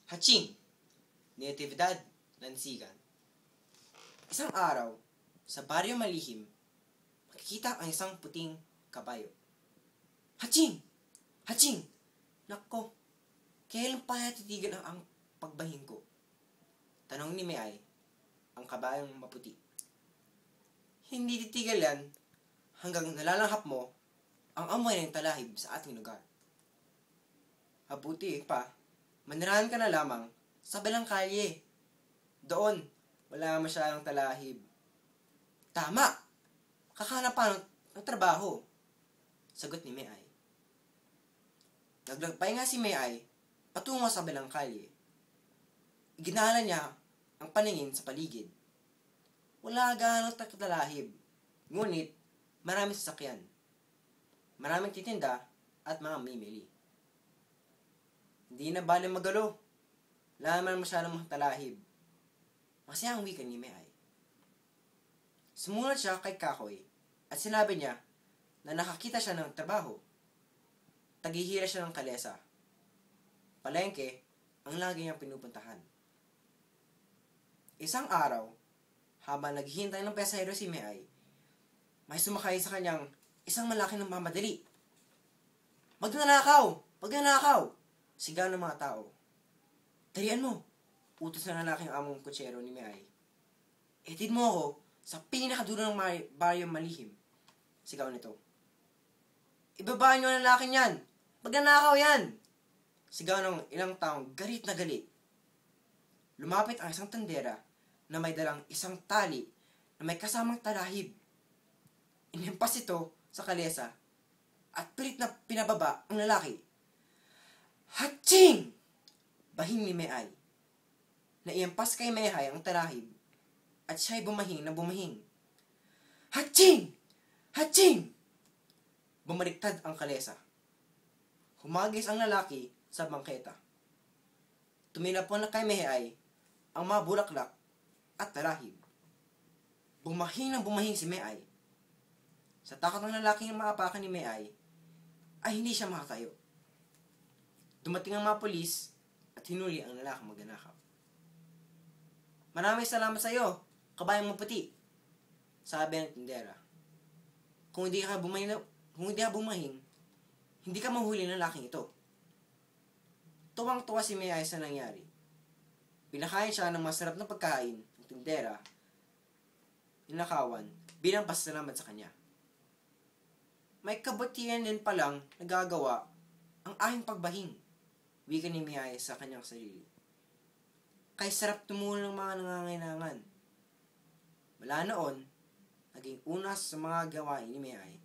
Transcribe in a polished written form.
Haching, Natividad, Lansigan. Isang araw, sa baryo malihim, makikita ang isang puting kabayo. Haching! Haching! Nako, kailan pa natitigan ang pagbahing ko? Tanong ni Meay, ang kabayong maputi. Hindi titigil yan hanggang nalalanghap mo ang amoy ng talahib sa ating lugar. Mabuti pa, manirahan ka na lamang sa balang kalye. Doon, wala masyadong talahib. Tama! Kakahanap pa ng trabaho. Sagot ni Meay. Naglagpay nga si Meay patungo sa balang kalye. Iginala niya ang paningin sa paligid. Wala gaano talahib, ngunit maraming sasakyan, maraming titinda at mga mimili. Hindi na bale magalo. Wala naman masyadong mga talahib. Masaya ang wika ni Meay. Sumunod siya kay Kahoy at sinabi niya na nakakita siya ng trabaho. Taghihira siya ng kalesa. Palengke ang lagi niyang pinupuntahan. Isang araw, habang naghihintay ng pasahero si Meay, may sumakay sa kanyang isang malaki ng mamadali. Magnanakaw! Magnanakaw! Sigaw ng mga tao. Dalian mo! Utos na lalaking among kutsero ni Meay. Itid mo ako sa pinakadulo ng baryo malihim. Sigaw nito. Ibabaan niyo ang lalaking yan! Magnanakaw yan! Sigaw ng ilang taong galit na galit. Lumapit ang isang tendera na may dalang isang tali na may kasamang talahib. Inimpas ito sa kalesa at pilit na pinababa ang lalaki. Haching! Bahing ni Meay. Naiampas kay Meay ang talahib at siya'y bumahing na bumahing. Haching! Haching! Bumaliktad ang kalesa. Humagis ang lalaki sa bangketa. Tumilapon na kay Meay ang mga bulaklak at talahib. Bumahing ng bumahing si Meay. Sa takot ng lalaking maapakan ni Meay, ay hindi siya makatayo. Dumating ang mga pulis at hinuli ang lalaking magnanakaw. Maraming salamat sa iyo, kabayang maputi, sabi ng tindera. Kung hindi ka bumahing, hindi ka mahuli ng lalaking ito. Tuwang-tuwa si Meay sa nangyari. Pinakain siya ng masarap na pagkain ng tindera, ninakawan, bilang pasasalamat sa kanya. May kabutihan din palang nagagawa ang aking pagbahing, wika ni Meay sa kanyang sarili. Kay sarap tumulong ng mga nangangailangan. Mula noon, naging unas sa mga gawain ni Meay